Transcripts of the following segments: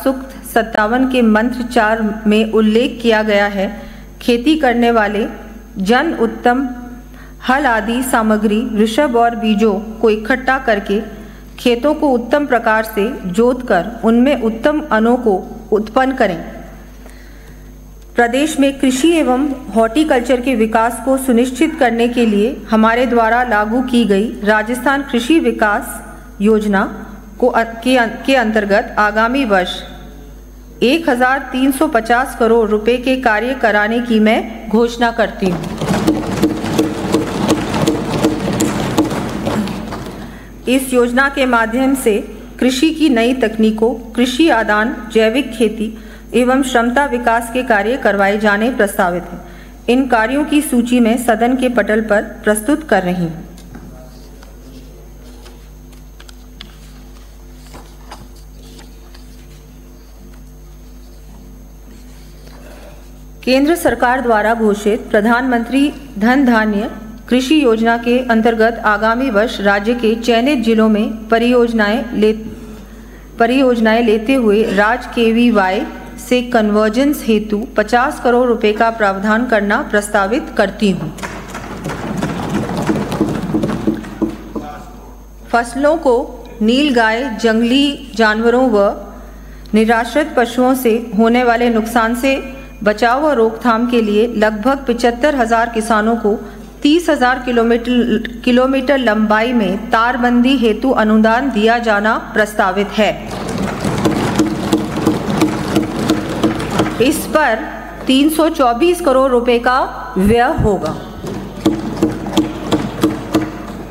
सूक्त 57 के मंत्र 4 में उल्लेख किया गया है, खेती करने वाले जन उत्तम हल आदि सामग्री, वृषभ और बीजों को इकट्ठा करके खेतों को उत्तम प्रकार से जोतकर उनमें उत्तम अनों को उत्पन्न करें। प्रदेश में कृषि एवं हॉर्टिकल्चर के विकास को सुनिश्चित करने के लिए हमारे द्वारा लागू की गई राजस्थान कृषि विकास योजना के अंतर्गत आगामी वर्ष 1350 करोड़ रुपए के कार्य कराने की मैं घोषणा करती हूँ। इस योजना के माध्यम से कृषि की नई तकनीकों, कृषि आदान, जैविक खेती एवं क्षमता विकास के कार्य करवाए जाने प्रस्तावित हैं। इन कार्यों की सूची में सदन के पटल पर प्रस्तुत कर रही हूँ। केंद्र सरकार द्वारा घोषित प्रधानमंत्री धन धान्य कृषि योजना के अंतर्गत आगामी वर्ष राज्य के चयनित जिलों में परियोजनाएं लेते हुए राज्य KVY से कन्वर्जेंस हेतु 50 करोड़ रुपए का प्रावधान करना प्रस्तावित करती हूँ। फसलों को नीलगाय, जंगली जानवरों व निराश्रित पशुओं से होने वाले नुकसान से बचाव व रोकथाम के लिए लगभग 75,000 किसानों को 30,000 किलोमीटर लंबाई में तारबंदी हेतु अनुदान दिया जाना प्रस्तावित है। इस पर 324 करोड़ रुपए का व्यय होगा।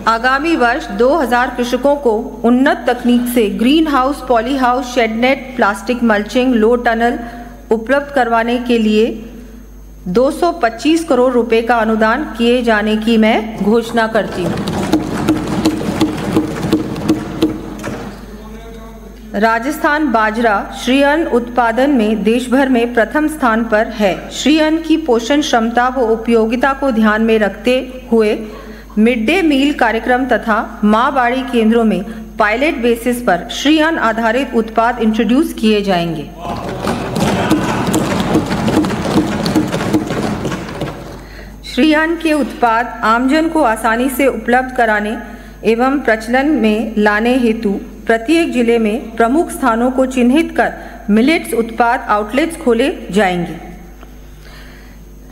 आगामी वर्ष 2000 कृषकों को उन्नत तकनीक से green house, poly house, shade net, plastic mulching, low tunnel उपलब्ध करवाने के लिए 225 करोड़ रुपए का अनुदान किए जाने की मैं घोषणा करती हूँ। राजस्थान बाजरा श्रीअन्न उत्पादन में देश भर में प्रथम स्थान पर है। श्रीअन्न की पोषण क्षमता व उपयोगिता को ध्यान में रखते हुए मिड डे मील कार्यक्रम तथा माँ बाड़ी केंद्रों में पायलट बेसिस पर श्रीअन्न आधारित उत्पाद इंट्रोड्यूस किए जाएंगे। श्रीअन्न के उत्पाद आमजन को आसानी से उपलब्ध कराने एवं प्रचलन में लाने हेतु प्रत्येक जिले में प्रमुख स्थानों को चिन्हित कर मिलेट्स उत्पाद आउटलेट्स खोले जाएंगे।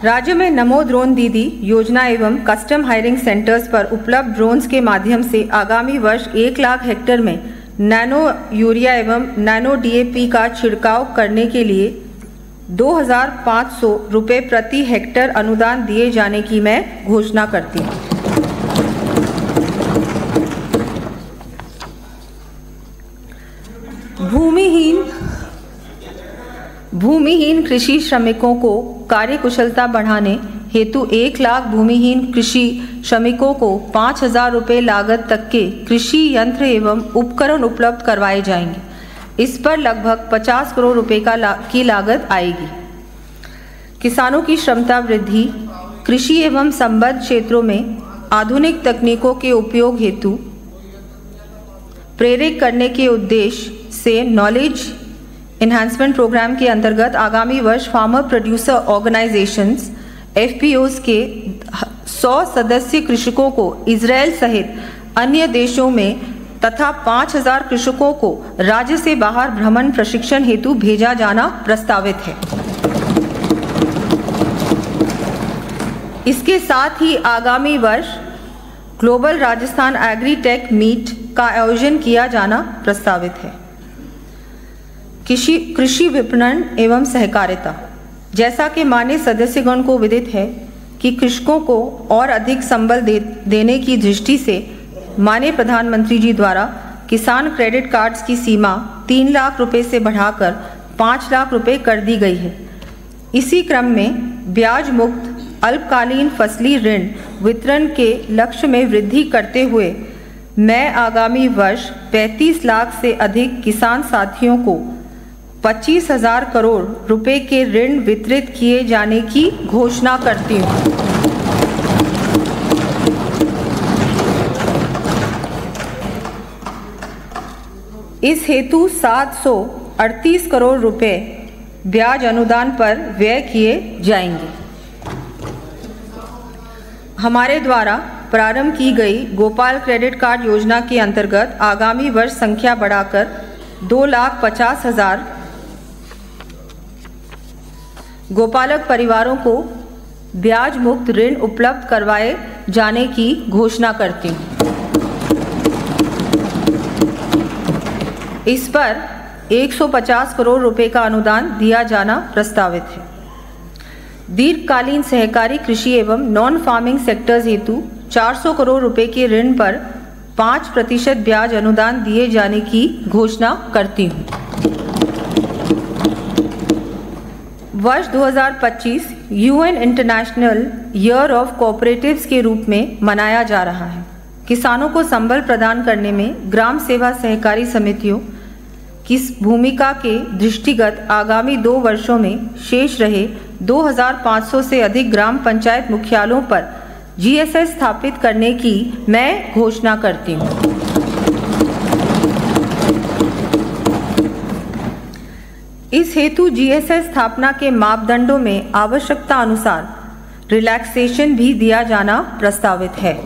राज्य में नमो ड्रोन दीदी योजना एवं कस्टम हायरिंग सेंटर्स पर उपलब्ध ड्रोन्स के माध्यम से आगामी वर्ष 1 लाख हेक्टेयर में नैनो यूरिया एवं नैनो DAP का छिड़काव करने के लिए 2,500 रुपये प्रति हेक्टेयर अनुदान दिए जाने की मैं घोषणा करती हूँ। भूमिहीन कृषि श्रमिकों को कार्यकुशलता बढ़ाने हेतु 1 लाख भूमिहीन कृषि श्रमिकों को 5,000 रुपये लागत तक के कृषि यंत्र एवं उपकरण उपलब्ध करवाए जाएंगे। इस पर लगभग 50 करोड़ रुपए की लागत आएगी। किसानों की क्षमता वृद्धि, कृषि एवं संबद्ध क्षेत्रों में आधुनिक तकनीकों के उपयोग हेतु प्रेरित करने के उद्देश्य से नॉलेज एनहांसमेंट प्रोग्राम के अंतर्गत आगामी वर्ष फार्मर प्रोड्यूसर ऑर्गेनाइजेशंस FPOs के 100 सदस्य कृषकों को इजराइल सहित अन्य देशों में तथा 5,000 कृषकों को राज्य से बाहर भ्रमण प्रशिक्षण हेतु भेजा जाना प्रस्तावित है। इसके साथ ही आगामी वर्ष global Rajasthan agri tech meet का आयोजन किया जाना प्रस्तावित है। कृषि विपणन एवं सहकारिता, जैसा कि माननीय सदस्यगण को विदित है कि कृषकों को और अधिक संबल देने की दृष्टि से माननीय प्रधानमंत्री जी द्वारा किसान क्रेडिट कार्ड्स की सीमा 3 लाख रुपए से बढ़ाकर 5 लाख रुपए कर दी गई है। इसी क्रम में ब्याज मुक्त अल्पकालीन फसली ऋण वितरण के लक्ष्य में वृद्धि करते हुए मैं आगामी वर्ष 35 लाख से अधिक किसान साथियों को 25,000 करोड़ रुपए के ऋण वितरित किए जाने की घोषणा करती हूँ। इस हेतु 38 करोड़ रुपए ब्याज अनुदान पर व्यय किए जाएंगे। हमारे द्वारा प्रारंभ की गई गोपाल क्रेडिट कार्ड योजना के अंतर्गत आगामी वर्ष संख्या बढ़ाकर 2,50,000 गोपालक परिवारों को ब्याज मुक्त ऋण उपलब्ध करवाए जाने की घोषणा करती हूँ। इस पर 150 करोड़ रुपए का अनुदान दिया जाना प्रस्तावित है। दीर्घकालीन सहकारी कृषि एवं नॉन फार्मिंग सेक्टर्स हेतु 400 करोड़ रुपए के ऋण पर 5% ब्याज अनुदान दिए जाने की घोषणा करती हूँ। वर्ष 2025 UN international year of cooperatives के रूप में मनाया जा रहा है। किसानों को संबल प्रदान करने में ग्राम सेवा सहकारी समितियों की भूमिका के दृष्टिगत आगामी 2 वर्षों में शेष रहे 2,500 से अधिक ग्राम पंचायत मुख्यालयों पर GSS स्थापित करने की मैं घोषणा करती हूँ। इस हेतु GSS स्थापना के मापदंडों में आवश्यकता अनुसार रिलैक्सेशन भी दिया जाना प्रस्तावित है।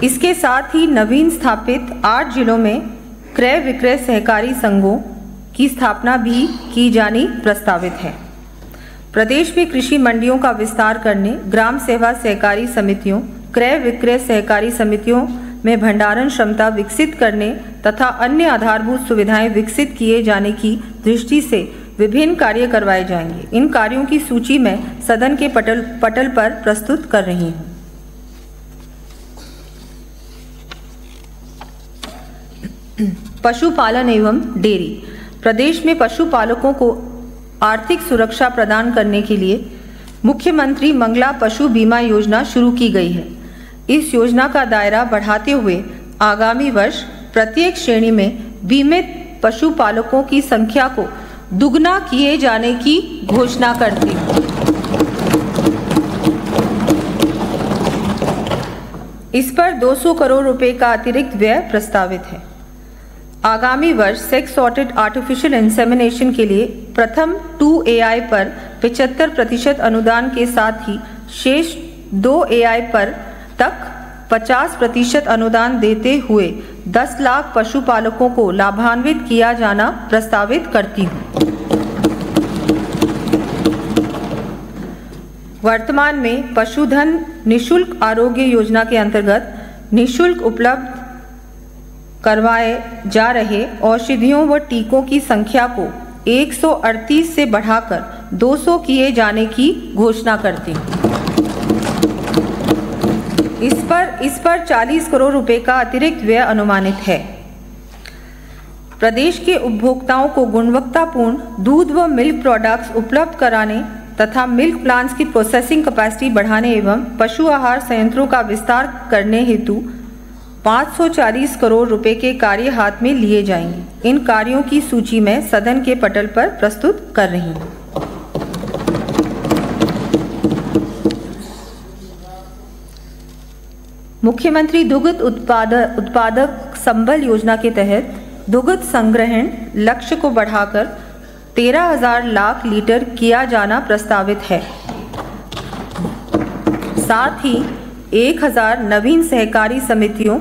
इसके साथ ही नवीन स्थापित 8 जिलों में क्रय विक्रय सहकारी संघों की स्थापना भी की जानी प्रस्तावित है। प्रदेश में कृषि मंडियों का विस्तार करने, ग्राम सेवा सहकारी समितियों, क्रय विक्रय सहकारी समितियों में भंडारण क्षमता विकसित करने तथा अन्य आधारभूत सुविधाएं विकसित किए जाने की दृष्टि से विभिन्न कार्य करवाए जाएंगे। इन कार्यों की सूची मैं सदन के पटल पर प्रस्तुत कर रही हूँ। पशुपालन एवं डेयरी। प्रदेश में पशुपालकों को आर्थिक सुरक्षा प्रदान करने के लिए मुख्यमंत्री मंगला पशु बीमा योजना शुरू की गई है। इस योजना का दायरा बढ़ाते हुए आगामी वर्ष प्रत्येक श्रेणी में बीमित पशुपालकों की संख्या को दुगना किए जाने की घोषणा करती हूँ। इस पर 200 करोड़ रुपए का अतिरिक्त व्यय प्रस्तावित है। आगामी वर्ष सेक्स सॉर्टेड आर्टिफिशियल इंसेमिनेशन के लिए प्रथम 2 AI पर 75% अनुदान के साथ ही शेष 2 AI पर तक 50% अनुदान देते हुए 10 लाख पशुपालकों को लाभान्वित किया जाना प्रस्तावित करती हूँ। वर्तमान में पशुधन निःशुल्क आरोग्य योजना के अंतर्गत निःशुल्क उपलब्ध करवाए जा रहे औषधियों व टीकों की संख्या को 138 से बढ़ाकर 200 किए जाने की घोषणा करती हूँ। इस पर 40 करोड़ रुपए का अतिरिक्त व्यय अनुमानित है। प्रदेश के उपभोक्ताओं को गुणवत्तापूर्ण दूध व मिल्क प्रोडक्ट्स उपलब्ध कराने तथा मिल्क प्लांट्स की प्रोसेसिंग कैपेसिटी बढ़ाने एवं पशु आहार संयंत्रों का विस्तार करने हेतु 540 करोड़ रुपए के कार्य हाथ में लिए जाएंगे। इन कार्यों की सूची मैं सदन के पटल पर प्रस्तुत कर रही हूँ। मुख्यमंत्री दुग्ध उत्पादक संबल योजना के तहत दुग्ध संग्रहण लक्ष्य को बढ़ाकर 13,000 लाख लीटर किया जाना प्रस्तावित है। साथ ही 1,000 नवीन सहकारी समितियों